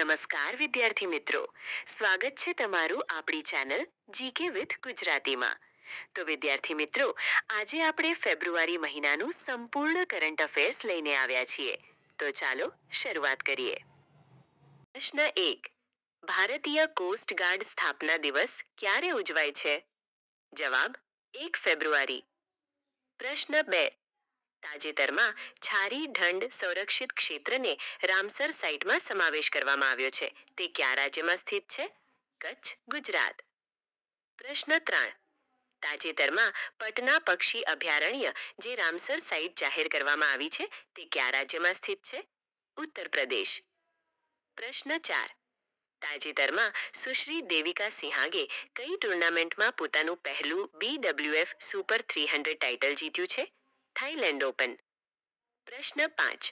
નમસ્કાર વિદ્યાર્થી મિત્રો, સ્વાગત છે તમારું આપણી ચેનલ જીકે વિથ ગુજરાતીમાં. તો વિદ્યાર્થી મિત્રો, આજે આપણે ફેબ્રુઆરી મહિનાનું સંપૂર્ણ કરંટ અફેર્સ લઈને આવ્યા છીએ. તો ચાલો શરૂઆત કરીએ. પ્રશ્ન 1. ભારતીય કોસ્ટ ગાર્ડ સ્થાપના દિવસ ક્યારે ઉજવાય છે? જવાબ 1 ફેબ્રુઆરી. પ્રશ્ન 2. તાજેતરમાં છારી ઢંડ સંરક્ષિત ક્ષેત્રને રામસર સાઇટમાં સમાવેશ કરવામાં આવ્યો છે. તે કયા રાજ્યમાં સ્થિત છે? કચ્છ, ગુજરાત. પ્રશ્ન 3. તાજેતરમાં પટના પક્ષી અભયારણ્ય જે રામસર સાઇટ જાહેર કરવામાં આવી છે તે કયા રાજ્યમાં સ્થિત છે? ઉત્તર પ્રદેશ. પ્રશ્ન 4. તાજેતરમાં સુશ્રી દેવિકા સિંહાગે કઈ ટુર્નામેન્ટમાં પોતાનું પહેલું BWF સુપર 300 ટાઇટલ જીત્યું છે? Thailand open. પ્રશ્ન 5.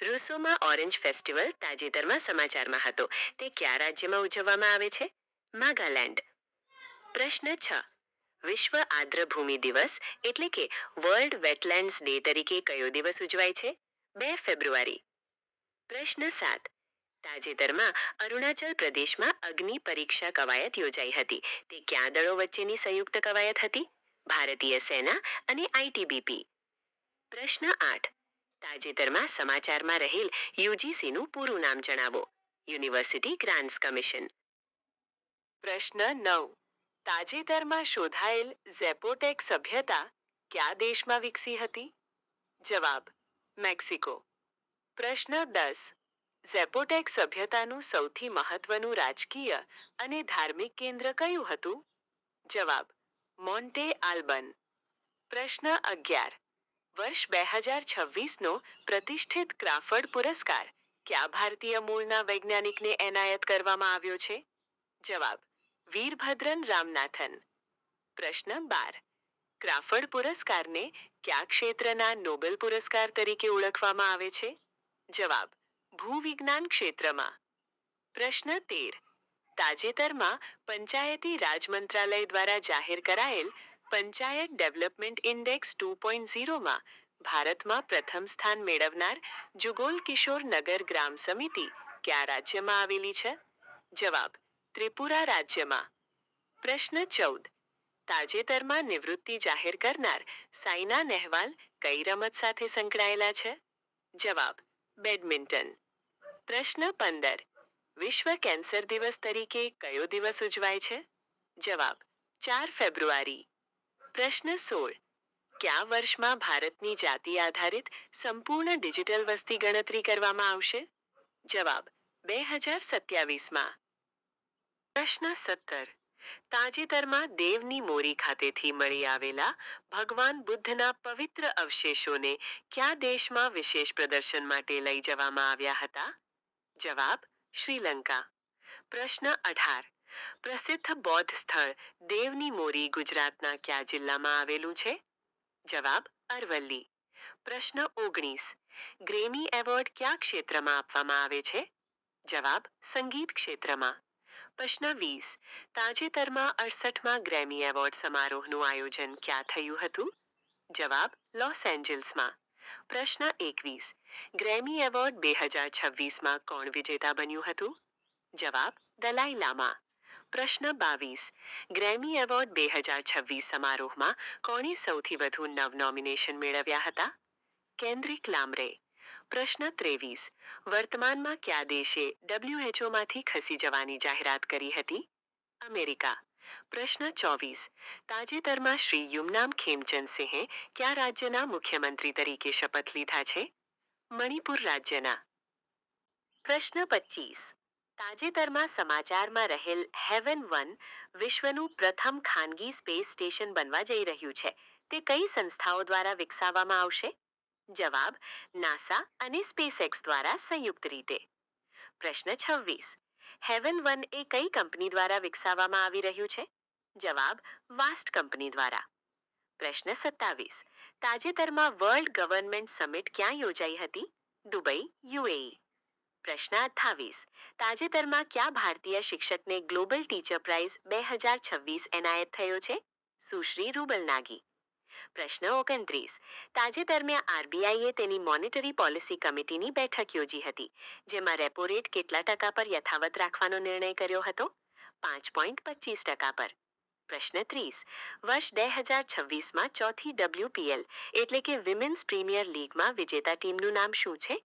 રૂસોમાં ઓરેન્જ ફેસ્ટિવલ તાજેતરમાં સમાચારમાં હતો. તે કયા રાજ્યમાં ઉજવવામાં આવે છે? નાગાલેન્ડ. પ્રશ્ન 6. વિશ્વ આર્દ્રભૂમિ દિવસ એટલે કે વર્લ્ડ વેટલેન્ડ્સ ડે તરીકે કયો દિવસ ઉજવાય છે? 2 ફેબ્રુઆરી. પ્રશ્ન 7. તાજેતરમાં અરુણાચલ પ્રદેશમાં અગ્નિ પરીક્ષા કવાયત યોજાઈ હતી. તે કયા દળો વચ્ચેની સંયુક્ત કવાયત હતી? ભારતીય સેના અને ITBP. પ્રશ્ન 8. તાજેતરમાં સમાચારમાં રહેલ યુજીસીનું પૂરું નામ જણાવો. University grants commission. પ્રશ્ન 9. તાજેતરમાં શોધાયેલ ઝેપોટેક સભ્યતા કયા દેશમાં વિકસી હતી? જવાબ મેક્સિકો. પ્રશ્ન 10. ઝેપોટેક સભ્યતાનું સૌથી મહત્વનું રાજકીય અને ધાર્મિક કેન્દ્ર કયું હતું? જવાબ મોન્ટે આલ્બન. પ્રશ્ન 11. વર્ષ 2026નો પ્રતિષ્ઠિત ક્રાફર્ડ પુરસ્કાર કયા ભારતીય મૂળના વૈજ્ઞાનિકને એનાયત કરવામાં આવ્યો છે? જવાબ વીરભદ્રન રામનાથન. પ્રશ્ન 12. ક્રાફર્ડ પુરસ્કારને કયા ક્ષેત્રના નોબેલ પુરસ્કાર તરીકે ઓળખવામાં આવે છે? જવાબ ભૂવિજ્ઞાન ક્ષેત્રમાં. પ્રશ્ન 13. તાજેતરમાં પંચાયતી રાજ મંત્રાલય દ્વારા જાહેર કરાયેલ પંચાયત ડેવલપમેન્ટ ઇન્ડેક્સ 2.0માં ભારતમાં પ્રથમ સ્થાન મેળવનાર જુગોલ કિશોર નગર ગ્રામ સમિતિ કયા રાજ્યમાં આવેલી છે? જવાબ ત્રિપુરા રાજ્યમાં. પ્રશ્ન 14. તાજેતરમાં નિવૃત્તિ જાહેર કરનાર સાયના નેહવાલ કઈ રમત સાથે સંકળાયેલા છે? જવાબ બેડમિન્ટન. પ્રશ્ન 15. વિશ્વ કેન્સર દિવસ તરીકે કયો દિવસ ઉજવાય છે? જવાબ 4 ફેબ્રુઆરી. પ્રશ્ન 16. કયા વર્ષમાં ભારતની જાતિ આધારિત સંપૂર્ણ ડિજિટલ વસ્તી ગણતરી કરવામાં આવશે? જવાબ 2027માં. પ્રશ્ન 17. તાજેતરમાં દેવની મોરી ખાતેથી મળી આવેલા ભગવાન બુદ્ધના પવિત્ર અવશેષોને કયા દેશમાં વિશેષ પ્રદર્શન માટે લઈ જવામાં આવ્યા હતા? જવાબ શ્રીલંકા. પ્રશ્ન 18. પ્રસિદ્ધ બૌદ્ધ સ્થળ દેવની મોરી ગુજરાતના કયા જિલ્લામાં આવેલું છે? જવાબ અરવલ્લી. પ્રશ્ન 19. ગ્રેમી એવોર્ડ કયા ક્ષેત્રમાં આપવામાં આવે છે? જવાબ સંગીત ક્ષેત્રમાં. પ્રશ્ન 20. તાજેતરમાં 68માં ગ્રેમી એવોર્ડ સમારોહનું આયોજન ક્યાં થયું હતું? જવાબ લોસ એન્જલ્સમાં. પ્રશ્ન 21. ગ્રેમી એવોર્ડ 2026માં કોણ વિજેતા બન્યું હતું? જવાબ દલાઈ લામા. પ્રશ્ન 22. ગ્રેમી એવોર્ડ 2026 સમારોહમાં કોણે સૌથી વધુ નોમિનેશન મેળવ્યા હતા? કેન્દ્રિક લામરે. પ્રશ્ન 23. વર્તમાનમાં કયા દેશે WHOમાંથી ખસી જવાની જાહેરાત કરી હતી? અમેરિકા. પ્રશ્ન 24. તાજેતરમાં શ્રી યુમનામ ખેમચંદ સિંહે કયા રાજ્યના મુખ્યમંત્રી તરીકે શપથ લીધા છે? મણિપુર રાજ્યના. પ્રશ્ન 25. તાજેતરમાં સમાચારમાં રહેલ હેવન-1 વિશ્વનું પ્રથમ ખાનગી સ્પેસ સ્ટેશન બનવા જઈ રહ્યું છે. તે કઈ સંસ્થાઓ દ્વારા વિકસાવવામાં આવશે? જવાબ નાસા અને સ્પેસએક્સ દ્વારા સંયુક્ત રીતે. પ્રશ્ન 26. હેવન-1 એ કઈ કંપની દ્વારા વિકસાવવામાં આવી રહ્યું છે? જવાબ વાસ્ટ કંપની દ્વારા. પ્રશ્ન 27. તાજેતરમાં વર્લ્ડ ગવર્નમેન્ટ સમિટ ક્યાં યોજાઈ હતી? Dubai, UAE. પ્રશ્ન 28. તાજેતરમાં કયા ભારતીય શિક્ષકને ગ્લોબલ ટીચર પ્રાઇઝ 2026 એનાયત થયો છે? સુશ્રી રૂબલ નાગી. પ્રશ્ન 29. તાજેતરમાં આરબીઆઈએ તેની મોનેટરી પોલિસી કમિટીની બેઠક યોજી હતી, જેમાં રેપો રેટ કેટલા ટકા પર યથાવત રાખવાનો નિર્ણય કર્યો હતો? 5.25% પર. પ્રશ્ન 30. વર્ષ 2026માં ચોથી WPL એટલે કે વિમેન્સ પ્રીમિયર લીગમાં વિજેતા ટીમનું નામ શું છે?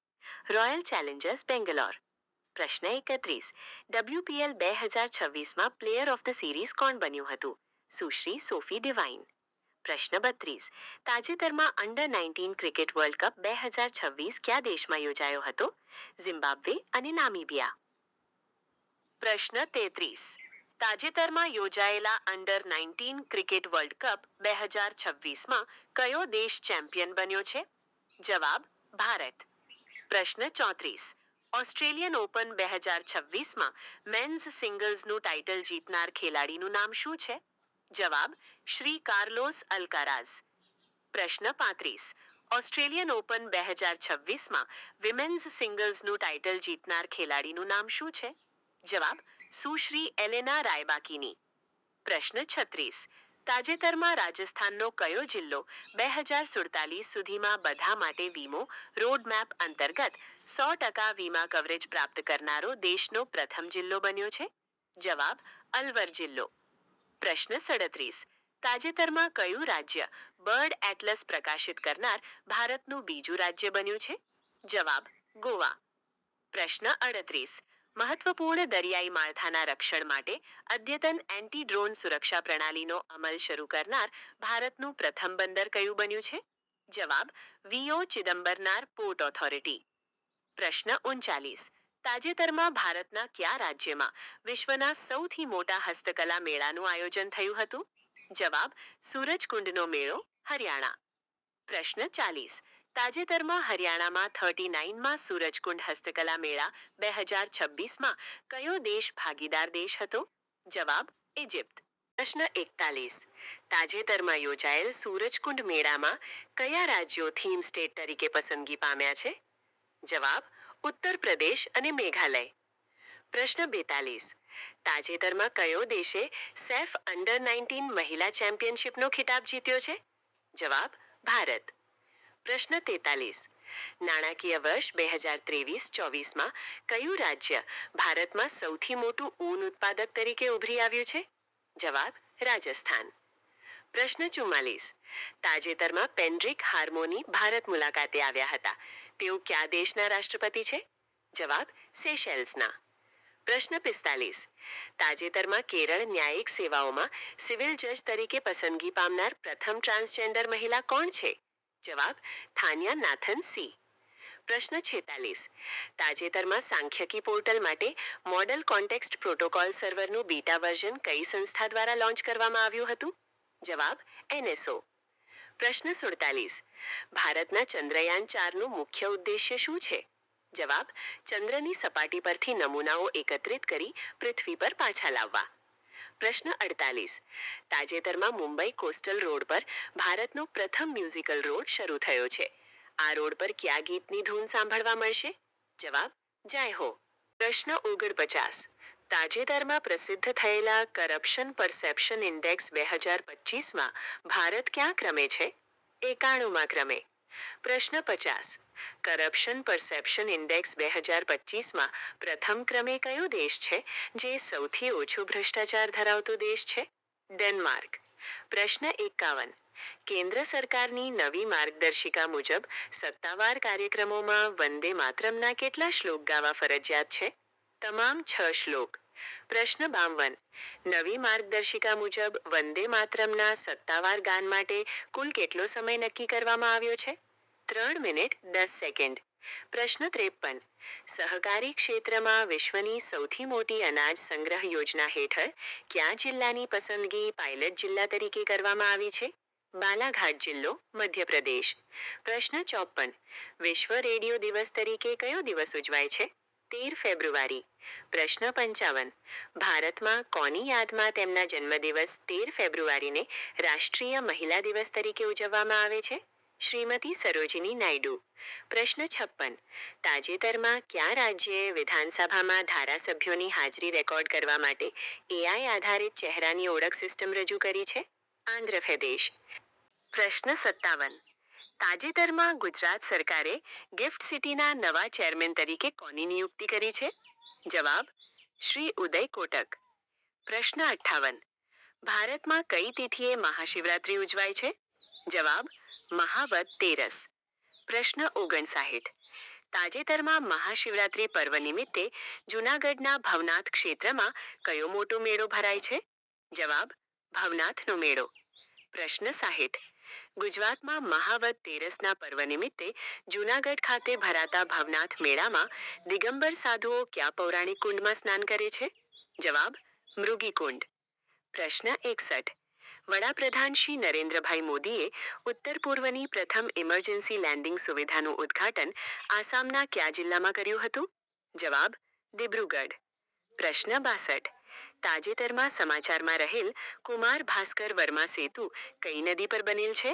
Royal Challengers Bangalore. પ્રશ્ન 31. WPL 2026માં પ્લેયર ઓફ ધ સિરીઝ કોણ બન્યું હતું? Sushri Sophie Devine. પ્રશ્ન 32. તાજેતરમાં અંડર 19 ક્રિકેટ વર્લ્ડ કપ 2026 કયા દેશમાં યોજાયો હતો? ઝિમ્બાબ્વે અને નામીબિયા. પ્રશ્ન 33. તાજેતરમાં યોજાયેલા અંડર 19 ક્રિકેટ વર્લ્ડ કપ 2026માં કયો દેશ ચેમ્પિયન બન્યો છે? જવાબ: ભારત. પ્રશ્ન 34. ઓસ્ટ્રેલિયન ઓપન 2026માં મેન્સ સિંગલ્સનું ટાઇટલ જીતનાર ખેલાડીનું નામ શું છે? જવાબ: શ્રી કાર્લોસ અલ્કારાઝ. પ્રશ્ન 35. ઓસ્ટ્રેલિયન ઓપન 2026માં વિમેન્સ સિંગલ્સનું ટાઇટલ જીતનાર ખેલાડીનું નામ શું છે? જવાબ: સુશ્રી એલેના રાયબાકીની. પ્રશ્ન 36. તાજેતરમાં રાજસ્થાનનો કયો જિલ્લો 2047 સુધીમાં બધા માટે વીમો રોડમેપ અંતર્ગત 100% વીમા કવરેજ પ્રાપ્ત કરનારો દેશનો પ્રથમ જિલ્લો બન્યો છે? જવાબ: અલવર જિલ્લો. પ્રશ્ન 37. તાજેતરમાં કયું રાજ્ય બર્ડ એટલસ પ્રકાશિત કરનાર ભારતનું બીજું રાજ્ય બન્યું છે? જવાબ: ગોવા. પ્રશ્ન 38. મહત્વપૂર્ણ દરિયાઈ માળખાના રક્ષણ માટે અદ્યતન એન્ટી ડ્રોન સુરક્ષા પ્રણાલીનો અમલ શરૂ કરનાર ભારતનું પ્રથમ બંદર કયું બન્યું છે? જવાબ: વીઓ ચિદમ્બરનાર પોર્ટ ઓથોરિટી. પ્રશ્ન 39. તાજેતરમાં ભારતના કયા રાજ્યમાં વિશ્વના સૌથી મોટા હસ્તકલા મેળાનું આયોજન થયું હતું? જવાબ: સૂરજકુંડનો મેળો, હરિયાણા. પ્રશ્ન 40. તાજેતરમાં હરિયાણામાં 39માં સૂરજકુંડ હસ્તકલા મેળા 2026માં કયો દેશ ભાગીદાર દેશ હતો? જવાબ: ઇજિપ્ત. પ્રશ્ન 41. તાજેતરમાં યોજાયેલ સૂરજકુંડ મેળામાં કયા રાજ્યો થીમ સ્ટેટ તરીકે પસંદગી પામ્યા છે? જવાબ: ઉત્તર પ્રદેશ અને મેઘાલય. પ્રશ્ન 42. તાજેતરમાં કયો દેશે સેફ અંડર 19 મહિલા ચેમ્પિયનશિપનો ખિતાબ જીત્યો છે? જવાબ: ભારત. પ્રશ્ન 43. નાણાકીય વર્ષ 2023-24માં કયું રાજ્ય ભારતમાં સૌથી મોટું ઊન ઉત્પાદક તરીકે ઉભરી આવ્યું છે? જવાબ: રાજસ્થાન. પ્રશ્ન 44. તાજેતરમાં પેન્ડ્રિક હાર્મોની ભારત મુલાકાતે આવ્યા હતા. તેઓ કયા દેશના રાષ્ટ્રપતિ છે? જવાબ: સેશેલ્સના. પ્રશ્ન 45. તાજેતરમાં કેરળ ન્યાયિક સેવાઓમાં સિવિલ જજ તરીકે પસંદગી પામનાર પ્રથમ ટ્રાન્સજેન્ડર મહિલા કોણ છે? જવાબ: થાન્યા નાથન સી. પ્રશ્ન 46. તાજેતરમાં સાંખ્યકી પોર્ટલ માટે મોડલ કોન્ટેક્સ્ટ પ્રોટોકોલ સર્વરનું બીટા વર્ઝન કઈ સંસ્થા દ્વારા લોન્ચ કરવામાં આવ્યું હતું? જવાબ: NSO. પ્રશ્ન 47. ભારતના ચંદ્રયાન 4નું મુખ્ય ઉદ્દેશ્ય શું છે? જવાબ: ચંદ્રની સપાટી પરથી નમૂનાઓ એકત્રિત કરી પૃથ્વી પર પાછા લાવવા. પ્રશ્ન 48. તાજેતરમાં મુંબઈ કોસ્ટલ રોડ પર ભારતનો પ્રથમ મ્યુઝિકલ રોડ શરૂ થયો છે. આ રોડ પર કયા ગીતની ધૂન સાંભળવા મળશે? જવાબ: જય હો. પ્રશ્ન 49. તાજેતરમાં પ્રસિદ્ધ થયેલા કરપ્શન પરસેપ્શન ઇન્ડેક્સ 2025માં ભારત કયા ક્રમે છે? 91મા ક્રમે. પ્રશ્ન 50. કરપ્શન પરસેપ્શન ઇન્ડેક્સ 2025માં પ્રથમ ક્રમે કયો દેશ છે જે સૌથી ઓછો ભ્રષ્ટાચાર ધરાવતો દેશ છે? ડેનમાર્ક. પ્રશ્ન 51. કેન્દ્ર સરકારની નવી માર્ગદર્શિકા મુજબ સત્તાવાર કાર્યક્રમોમાં વંદે માતરમના કેટલા શ્લોક ગાવા ફરજિયાત છે? તમામ 6 શ્લોક. પ્રશ્ન 52. નવી માર્ગદર્શિકા મુજબ વંદે માતરમના સત્તાવાર ગાન માટે કુલ કેટલો સમય નક્કી કરવામાં આવ્યો છે? 3 મિનિટ 10 સેકન્ડ. પ્રશ્ન 53. સહકારી ક્ષેત્રમાં વિશ્વની સૌથી મોટી અનાજ સંગ્રહ યોજના હેઠળ કયા જિલ્લાની પસંદગી પાયલટ જિલ્લા તરીકે કરવામાં આવી છે? બાલાઘાટ જિલ્લો, મધ્યપ્રદેશ. પ્રશ્ન 54. વિશ્વ રેડિયો દિવસ તરીકે કયો દિવસ ઉજવાય છે? 13 ફેબ્રુઆરી. પ્રશ્ન 55. ભારતમાં કોની યાદમાં તેમના જન્મદિવસ 13 ફેબ્રુઆરીને રાષ્ટ્રીય મહિલા દિવસ તરીકે ઉજવવામાં આવે છે? શ્રીમતી સરોજિની નાયડુ. પ્રશ્ન 56. તાજેતરમાં કયા રાજ્યએ વિધાનસભામાં ધારાસભ્યોની હાજરી રેકોર્ડ કરવા માટે AI આધારિત ચહેરાની ઓળખ સિસ્ટમ રજૂ કરી છે? આંધ્રપ્રદેશ. પ્રશ્ન 57. તાજેતરમાં ગુજરાત સરકારે ગિફ્ટ સિટીના નવા ચેરમેન તરીકે કોની નિયુક્તિ કરી છે? જવાબ શ્રી ઉદય કોટક. પ્રશ્ન 58. ભારતમાં કઈ તિથિએ મહાશિવરાત્રી ઉજવાય છે? જવાબ મહાવદ તેરસ. પ્રશ્ન 59. તાજેતરમાં મહાશિવરાત્રી પર્વ નિમિત્તે જૂનાગઢના ભવનાથ ક્ષેત્રમાં કયો મોટો મેળો ભરાય છે? જવાબ ભવનાથનો મેળો. પ્રશ્ન 60. ગુજરાતમાં મહાવદ તેરસના પર્વ નિમિત્તે જૂનાગઢ ખાતે ભરાતા ભવનાથ મેળામાં દિગંબર સાધુઓ કયા પૌરાણિક કુંડમાં સ્નાન કરે છે? જવાબ મૃગી કુંડ. પ્રશ્ન 61. વડાપ્રધાન શ્રી નરેન્દ્રભાઈ મોદીએ ઉત્તર પૂર્વની પ્રથમ ઇમરજન્સી લેન્ડિંગ સુવિધાનું ઉદ્ઘાટન આસામના કયા જિલ્લામાં કર્યું હતું? જવાબ દિબ્રુગઢ. પ્રશ્ન 62. તાજેતરમાં સમાચારમાં રહેલ કુમાર ભાસ્કર વર્મા સેતુ કઈ નદી પર બનેલ છે?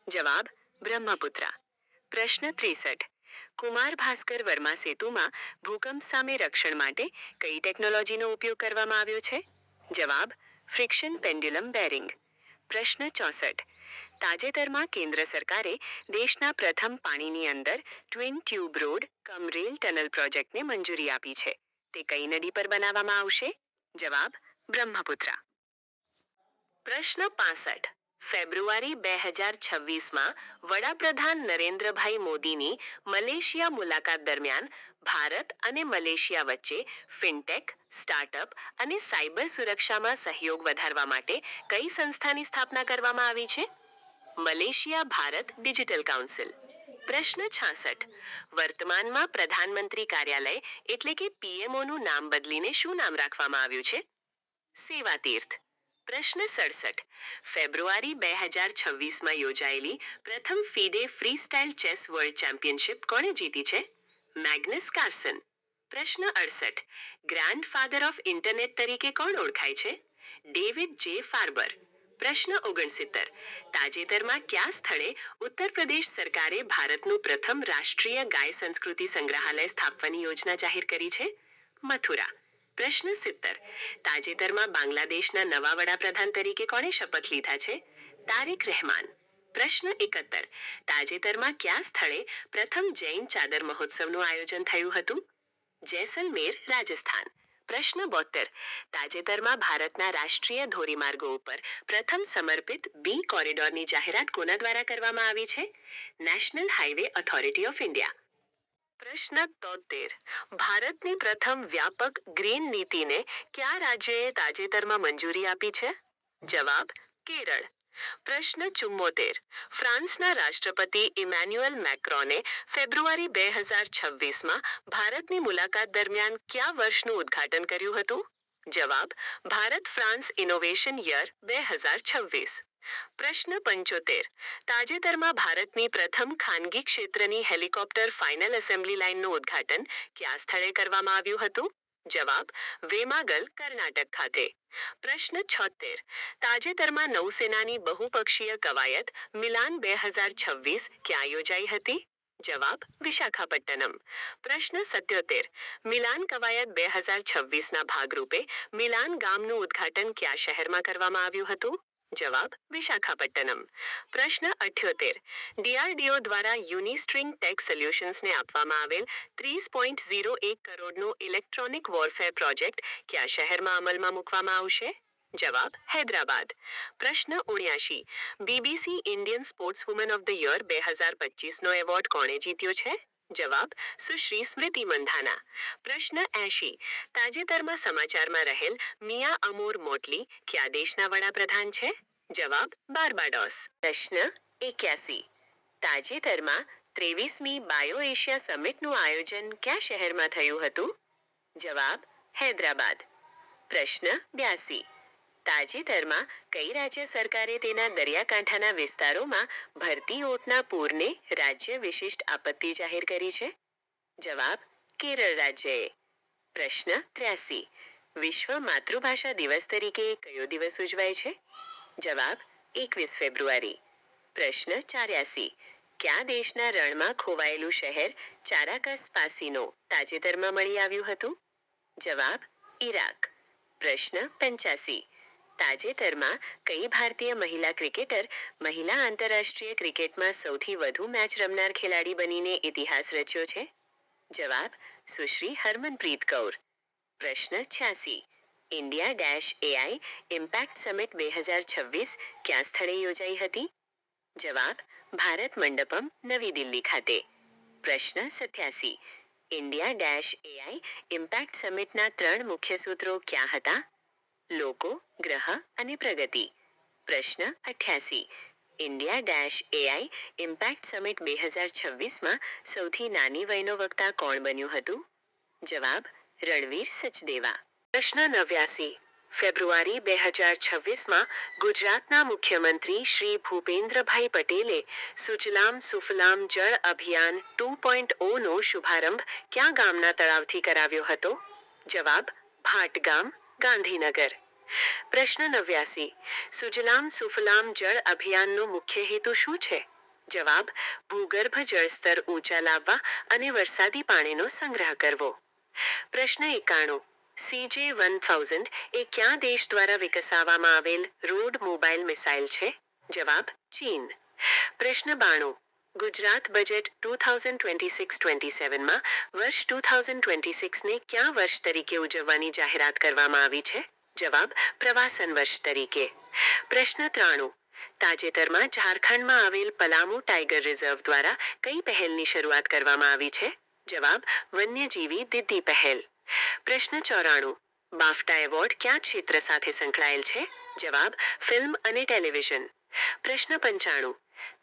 જવાબ બ્રહ્મપુત્રા. પ્રશ્ન 63. કુમાર ભાસ્કર વર્મા સેતુમાં ભૂકંપ સામે રક્ષણ માટે કઈ ટેકનોલોજીનો ઉપયોગ કરવામાં આવ્યો છે? જવાબ ફ્રિક્શન પેન્ડ્યુલમ બેરિંગ. પ્રશ્ન 64. તાજેતરમાં કેન્દ્ર સરકારે દેશના પ્રથમ પાણીની અંદર ટ્વિન ટ્યુબ રોડ કમ રેલ ટનલ પ્રોજેક્ટને મંજૂરી આપી છે. તે કઈ નદી પર બનાવવામાં આવશે? જવાબ બ્રહ્મપુત્રા. પ્રશ્ન 65. ફેબ્રુઆરી 2026માં વડાપ્રધાન નરેન્દ્રભાઈ મોદીની મલેશિયા મુલાકાત દરમિયાન ભારત અને મલેશિયા વચ્ચે ફિનટેક, સ્ટાર્ટઅપ અને સાયબર સુરક્ષામાં સહયોગ વધારવા માટે કઈ સંસ્થાની સ્થાપના કરવામાં આવી છે? Malaysia Bharat digital council. પ્રશ્ન 66. વર્તમાનમાં પ્રધાનમંત્રી કાર્યાલય એટલે કે પીએમઓનું નામ બદલીને શું નામ રાખવામાં આવ્યું છે? સેવા તીર્થ. પ્રશ્ન 67. ફેબ્રુઆરી 2026માં યોજાયેલી પ્રથમ FIDE free style chess world championship કોણે જીતી છે? મેગ્નસ કાર્લસન. પ્રશ્ન 68. ગ્રાન્ડ ફાધર ઓફ ઇન્ટરનેટ તરીકે કોણ ઓળખાય છે? ડેવિડ જે ફાર્બર. પ્રશ્ન 69. તાજેતરમાં કયા સ્થળે ઉત્તર પ્રદેશ સરકારે ભારતનું પ્રથમ રાષ્ટ્રીય ગાય સંસ્કૃતિ સંગ્રહાલય સ્થાપવાની યોજના જાહેર કરી છે? મથુરા. પ્રશ્ન 70. તાજેતરમાં બાંગ્લાદેશના નવા વડાપ્રધાન તરીકે કોણે શપથ લીધા છે? તારિક રહેમાન. પ્રશ્ન 71. તાજેતરમાં કયા સ્થળે પ્રથમ જૈન ચાદર મહોત્સવનું આયોજન થયું હતું? જેસલમેર, રાજસ્થાન. પ્રશ્ન 72. તાજેતરમાં ભારતના રાષ્ટ્રીય ધોરીમાર્ગો ઉપર પ્રથમ સમર્પિત બી કોરિડોરની જાહેરાત કોના દ્વારા કરવામાં આવી છે? National highway authority of India. પ્રશ્ન 73. ભારતની પ્રથમ વ્યાપક ગ્રીન નીતિને કયા રાજ્યએ તાજેતરમાં મંજૂરી આપી છે? જવાબ કેરળ. પ્રશ્ન 74. ફ્રાન્સના રાષ્ટ્રપતિ ઇમેન્યુઅલ મેક્રોને ફેબ્રુઆરી 2026માં ભારતની મુલાકાત દરમિયાન કયા વર્ષનું ઉદ્ઘાટન કર્યું હતું? જવાબ ભારત ફ્રાન્સ ઇનોવેશન યર 2026. પ્રશ્ન 75. તાજેતરમાં ભારતની પ્રથમ ખાનગી ક્ષેત્રની હેલિકોપ્ટર ફાઇનલ એસેમ્બલી લાઇનનું ઉદ્ઘાટન કયા સ્થળે કરવામાં આવ્યું હતું? જવાબ વેમાગલ, કર્ણાટક ખાતે. પ્રશ્ન 76. તાજેતરમાં નૌસેનાની બહુપક્ષીય કવાયત મિલાન 2026 ક્યાં યોજાઈ હતી? જવાબ વિશાખાપટ્ટનમ. પ્રશ્ન 77. મિલાન કવાયત 2026ના ભાગરૂપે મિલાન ગામનું ઉદ્ઘાટન કયા શહેરમાં કરવામાં આવ્યું હતું? જવાબ વિશાખાપટ્ટનમ. પ્રશ્ન 78. ડીઆરડીઓ દ્વારા યુનિસ્ટ્રિંગ ટેક સોલ્યુશન્સને આપવામાં આવેલ 30.01 કરોડનો ઇલેક્ટ્રોનિક વોરફેર પ્રોજેક્ટ કયા શહેરમાં અમલમાં મૂકવામાં આવશે? જવાબ હૈદરાબાદ. પ્રશ્ન 79. BBC Indian sports woman of the year 2025નો એવોર્ડ કોણે જીત્યો છે? જવાબ સુશ્રી સ્મૃતિ મંધાના. પ્રશ્ન 80. તાજેતરમાં સમાચારમાં રહેલ મિયા અમોર મોટલી કયા દેશના વડાપ્રધાન છે? જવાબ બાર્બાડોસ. પ્રશ્ન 81. તાજેતરમાં 23મી બાયો એશિયા સમિટનું આયોજન કયા શહેરમાં થયું હતું? જવાબ હૈદરાબાદ. પ્રશ્ન 82. તાજેતરમાં કઈ રાજ્ય સરકારે તેના દરિયાકાંઠાના વિસ્તારોમાં ભરતી ઓટના પૂરને રાજ્ય વિશિષ્ટ આપત્તિ જાહેર કરી છે? જવાબ કેરળ રાજ્યએ. પ્રશ્ન 83. વિશ્વ માતૃભાષા દિવસ તરીકે કયો દિવસ ઉજવાય છે? જવાબ 21 ફેબ્રુઆરી. પ્રશ્ન 84. કયા દેશના રણમાં ખોવાયેલું શહેર ચારાકસ પાસીનો તાજેતરમાં મળી આવ્યું હતું? જવાબ ઈરાક. પ્રશ્ન 85. તાજેતરમાં કઈ ભારતીય મહિલા ક્રિકેટર મહિલા આંતરરાષ્ટ્રીય ક્રિકેટમાં સૌથી વધુ મેચ રમનાર ખેલાડી બનીને ઇતિહાસ રચ્યો છે? જવાબ: સુશ્રી હરમનપ્રીત કૌર. પ્રશ્ન 86. ઇન્ડિયા-એઆઈ ઇમ્પેક્ટ સમિટ 2026 ક્યાં સ્થળે યોજાઈ હતી? જવાબ: ભારત મંડપમ, નવી દિલ્હી ખાતે. પ્રશ્ન 87. ઇન્ડિયા-એઆઈ ઇમ્પેક્ટ સમિટના 3 મુખ્ય સૂત્રો ક્યાં હતા? લોકો, ગ્રહ અને પ્રગતિ. પ્રશ્ન 88. ઇન્ડિયા-એઆઈ ઇમ્પેક્ટ સમિટ 2026માં સૌથી નાની વયનો વક્તા કોણ બન્યું હતું? જવાબ: રણવીર સચદેવા. પ્રશ્ન 89. ફેબ્રુઆરી 2026માં ગુજરાતના મુખ્યમંત્રી શ્રી ભૂપેન્દ્રભાઈ પટેલે સુજલામ સુફલામ જળ અભિયાન 2.0નો શુભારંભ કયા ગામના તળાવથી કરાવ્યો હતો? જવાબ: ભાટગામ, ગાંધીનગર. પ્રશ્ન 89. સુજલામ સુફલામ જળ અભિયાનનો મુખ્ય હેતુ શું છે? જવાબ: ભૂગર્ભ જળસ્તર ઊંચા લાવવા અને વરસાદી પાણીનો સંગ્રહ કરવો. પ્રશ્ન 91. CJ-1000 એ કયા દેશ દ્વારા વિકસાવવામાં આવેલ રોડ મોબાઈલ મિસાઇલ છે? જવાબ: ચીન. પ્રશ્ન 92. ગુજરાત બજેટ 2026-27માં વર્ષ 2026ને કયા વર્ષ તરીકે ઉજવવાની જાહેરાત કરવામાં આવી છે? જવાબ: પ્રવાસન વર્ષ તરીકે. પ્રશ્ન 93. તાજેતરમાં ઝારખંડમાં આવેલ પલામુ ટાઈગર રિઝર્વ દ્વારા કઈ પહેલની શરૂઆત કરવામાં આવી છે? જવાબ: વન્યજીવી દીદી પહેલ. પ્રશ્ન 94. બાફટા એવોર્ડ કયા ક્ષેત્ર સાથે સંકળાયેલ છે? જવાબ: ફિલ્મ અને ટેલિવિઝન. પ્રશ્ન 95.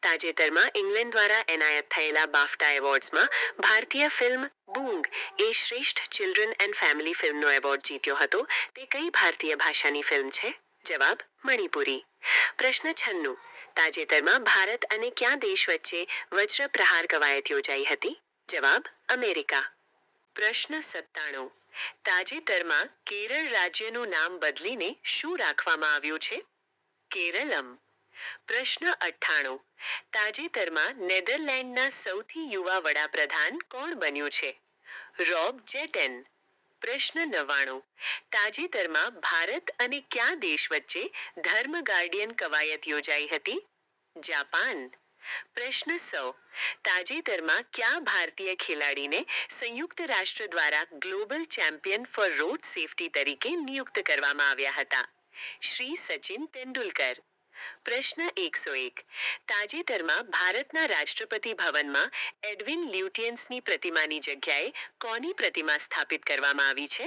તાજેતરમાં ઇંગ્લેન્ડ દ્વારા એનાયત થયેલા બાફટા એવોર્ડ્સમાં ભારતીય ફિલ્મ બૂંગ એ શ્રેષ્ઠ ચિલ્ડ્રન એન્ડ ફેમિલી ફિલ્મનો એવોર્ડ જીત્યો હતો. તે કઈ ભારતીય ભાષાની ફિલ્મ છે? જવાબ: મણિપુરી. પ્રશ્ન 96. તાજેતરમાં ભારત અને કયા દેશ વચ્ચે વજ્ર પ્રહાર કવાયત યોજાઈ હતી? જવાબ: અમેરિકા. પ્રશ્ન 97. તાજેતરમાં કેરળ રાજ્યનું નામ બદલીને શું રાખવામાં આવ્યું છે? કેરલમ. પ્રશ્ન 98. તાજેતરમાં નેધરલેન્ડના સૌથી યુવા વડાપ્રધાન કોણ બન્યું છે? રોબ જેટેન. પ્રશ્ન 99. તાજેતરમાં ભારત અને કયા દેશ વચ્ચે ધર્મ ગાર્ડિયન કવાયત યોજાઈ હતી? જાપાન. પ્રશ્ન 100. તાજેતરમાં કયા ભારતીય ખેલાડીને સંયુક્ત રાષ્ટ્ર દ્વારા global champion for road safety તરીકે નિયુક્ત કરવામાં આવ્યા હતા? શ્રી સચિન તેંડુલકર. પ્રશ્ન 101. તાજેતરમાં ભારતના રાષ્ટ્રપતિ ભવનમાં એડવિન લ્યુટિયન્સની પ્રતિમાની જગ્યાએ કોની પ્રતિમા સ્થાપિત કરવામાં આવી છે?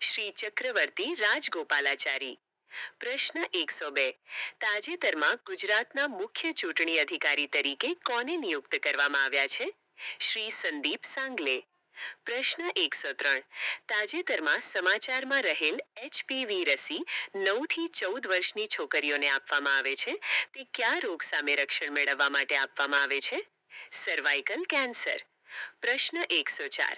શ્રી ચક્રવર્તી રાજગોપાલાચારી. પ્રશ્ન 102. તાજેતરમાં ગુજરાતના મુખ્ય ચૂંટણી અધિકારી તરીકે કોને નિયુક્ત કરવામાં આવ્યા છે? શ્રી સંદીપ સાંગલે. પ્રશ્ન 103. તાજેતરમાં સમાચારમાં રહેલ HPV રસી 9 થી 14 વર્ષની છોકરીઓને આપવામાં આવે છે. તે કયા રોગ સામે રક્ષણ મેળવવા માટે આપવામાં આવે છે? Cervical cancer. પ્રશ્ન 104.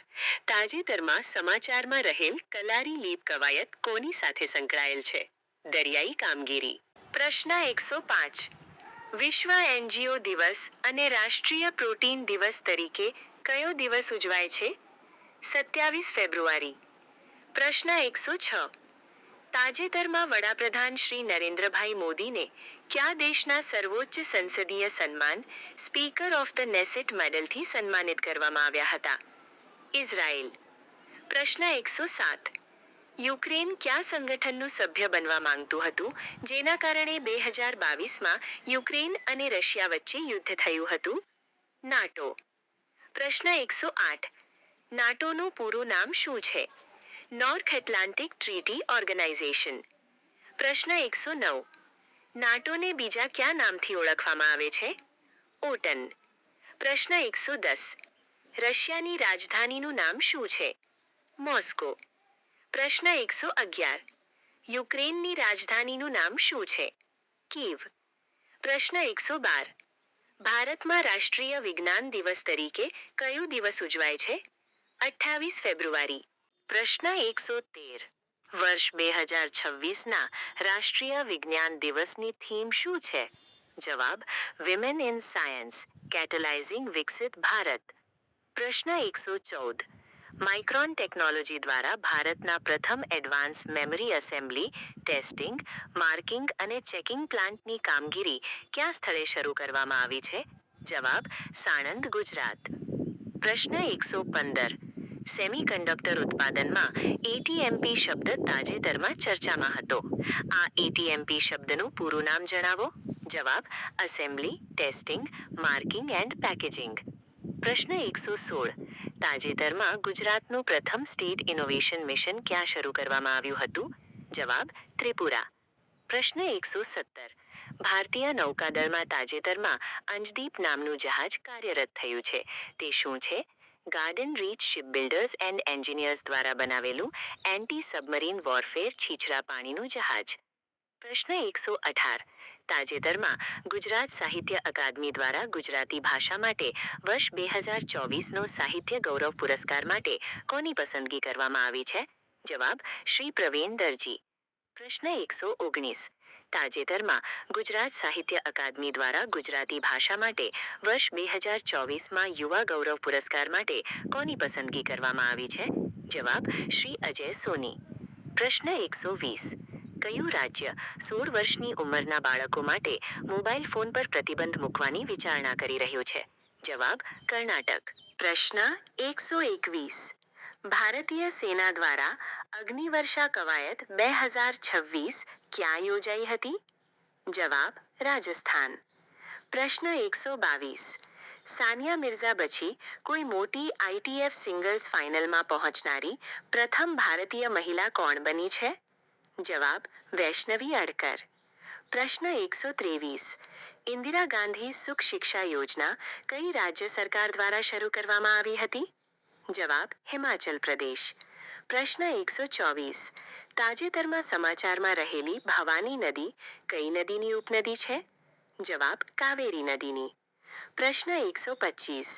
તાજેતરમાં સમાચારમાં રહેલ કલારી લીપ કવાયત કોની સાથે સંકળાયેલ છે? દરિયાઈ કામગીરી. પ્રશ્ન 105. વિશ્વ એનજીઓ દિવસ અને રાષ્ટ્રીય પ્રોટીન દિવસ તરીકે કયો દિવસ ઉજવાય છે? 27 ફેબ્રુઆરી. પ્રશ્ન 106. તાજેતરમાં વડાપ્રધાન શ્રી નરેન્દ્રભાઈ મોદીને કયા દેશના સર્વોચ્ચ સંસદીય સન્માન સ્પીકર ઓફ ધ નેસેટ મેડલથી સન્માનિત કરવામાં આવ્યા હતા? ઇઝરાયેલ. પ્રશ્ન 107. યુક્રેન કયા સંગઠનનું સભ્ય બનવા માંગતું હતું જેના કારણે 2022માં યુક્રેન અને રશિયા વચ્ચે યુદ્ધ થયું હતું? નાટો. પ્રશ્ન 108. નાટોનું પૂરું નામ શું છે? North Atlantic Treaty Organisation. પ્રશ્ન 109. નાટોને બીજા કયા નામથી ઓળખવામાં આવે છે? ઓટન. પ્રશ્ન 110. રશિયાની રાજધાનીનું નામ શું છે? મોસ્કો. પ્રશ્ન 111. યુક્રેનની રાજધાનીનું નામ શું છે? કીવ. પ્રશ્ન 112. ભારતમાં રાષ્ટ્રીય વિજ્ઞાન દિવસ તરીકે કયો દિવસ ઉજવાય છે? 28 ફેબ્રુઆરી. પ્રશ્ન 113. વર્ષ 2026ના રાષ્ટ્રીય વિજ્ઞાન દિવસની થીમ શું છે? જવાબ: વિમેન ઇન સાયન્સ, કેટલાઇઝિંગ વિકસિત ભારત. પ્રશ્ન 114. માઇક્રોન ટેકનોલોજી દ્વારા ભારતના પ્રથમ advance memory assembly, testing, marking અને ચેકિંગ પ્લાન્ટની કામગીરી કયા સ્થળે શરૂ કરવામાં આવી છે? જવાબ: સાણંદ, ગુજરાત. પ્રશ્ન 115. સેમિકન્ડક્ટર ઉત્પાદનમાં એટીએમપી શબ્દ તાજેતરમાં ચર્ચામાં હતો. આ એટીએમપી શબ્દનું પૂરું નામ જણાવો. જવાબ: અસેમ્બલી, ટેસ્ટિંગ, માર્કિંગ એન્ડ પેકેજિંગ. પ્રશ્ન 116. તાજેતરમાં ગુજરાતનું પ્રથમ સ્ટેટ ઇનોવેશન મિશન ક્યાં શરૂ કરવામાં આવ્યું હતું? જવાબ: ત્રિપુરા. પ્રશ્ન 117. ભારતીય નૌકાદળમાં તાજેતરમાં અંજદીપ નામનું જહાજ કાર્યરત થયું છે. તે શું છે? Garden rich shipbuilders and engineers દ્વારા બનાવેલું એન્ટી સબમરીન વોરફેર છીછરા પાણીનું જહાજ. પ્રશ્ન 118. તાજેતરમાં ગુજરાત સાહિત્ય અકાદમી દ્વારા ગુજરાતી ભાષા માટે વર્ષ 2024નો સાહિત્ય ગૌરવ પુરસ્કાર માટે કોની પસંદગી કરવામાં આવી છે? જવાબ: શ્રી પ્રવીણ દરજી. પ્રશ્ન 119. તાજેતરમાં ગુજરાત સાહિત્ય અકાદમી દ્વારા ગુજરાતી ભાષા માટે વર્ષ 2024માં યુવા ગૌરવ પુરસ્કાર માટે કોની પસંદગી કરવામાં આવી છે? જવાબ: શ્રી અજય સોની. પ્રશ્ન 120. કયું રાજ્ય 16 વર્ષની ઉંમરના બાળકો માટે મોબાઈલ ફોન પર પ્રતિબંધ મૂકવાની વિચારણા કરી રહ્યું છે? જવાબ: કર્ણાટક. પ્રશ્ન 121. ભારતીય સેના દ્વારા અગ્નિવર્ષા કવાયત 2026 ક્યાં યોજાઈ હતી? જવાબ: રાજસ્થાન. પ્રશ્ન 122. સાનિયા મિર્ઝા પછી કોઈ મોટી આઈટીએફ સિંગલ્સ ફાઇનલમાં પહોંચનારી પ્રથમ ભારતીય મહિલા કોણ બની છે? જવાબ: વૈષ્ણવી અડકર. પ્રશ્ન 123. ઇન્દિરા ગાંધી સુખ શિક્ષા યોજના કઈ રાજ્ય સરકાર દ્વારા શરૂ કરવામાં આવી હતી? જવાબ: હિમાચલ પ્રદેશ. પ્રશ્ન 124. તાજેતરમાં સમાચારમાં રહેલી ભવાની નદી કઈ નદીની ઉપનદી છે? જવાબ: કાવેરી નદીની. પ્રશ્ન 125.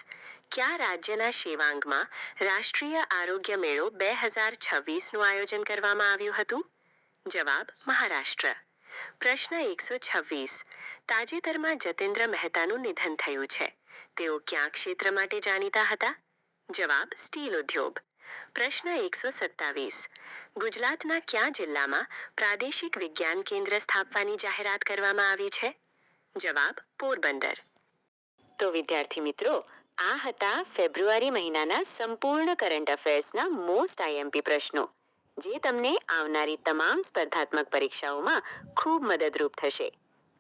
કયા રાજ્યના શેવાંગમાં રાષ્ટ્રીય આરોગ્ય મેળો 2026નું આયોજન કરવામાં આવ્યું હતું? જવાબ: મહારાષ્ટ્ર. પ્રશ્ન 126. તાજેતરમાં જતેન્દ્ર મહેતાનું નિધન થયું છે. તેઓ કયા ક્ષેત્ર માટે જાણીતા હતા? જવાબ: સ્ટીલ ઉદ્યોગ. પ્રશ્ન 127. ગુજરાતના કયા જિલ્લામાં પ્રાદેશિક વિજ્ઞાન કેન્દ્ર સ્થાપવાની જાહેરાત કરવામાં આવી છે? જવાબ: પોરબંદર. તો વિદ્યાર્થી મિત્રો, આ હતા ફેબ્રુઆરી મહિનાના સંપૂર્ણ કરંટ અફેર્સના મોસ્ટ આઈએમપી પ્રશ્નો, જે તમને આવનારી તમામ સ્પર્ધાત્મક પરીક્ષાઓમાં ખૂબ મદદરૂપ થશે.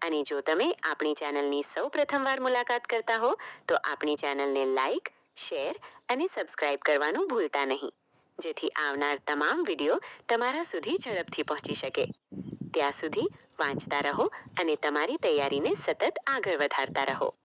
અને જો તમે આપણી ચેનલની સૌપ્રથમવાર મુલાકાત કરતા હો તો આપણી ચેનલને લાઈક, શેર અને સબસ્ક્રાઇબ કરવાનું ભૂલતા નહીં, જેથી આવનાર તમામ વિડીયો તમારા સુધી ઝડપથી પહોંચી શકે. ત્યાં સુધી વાંચતા રહો અને તમારી તૈયારીને સતત આગળ વધારતા રહો.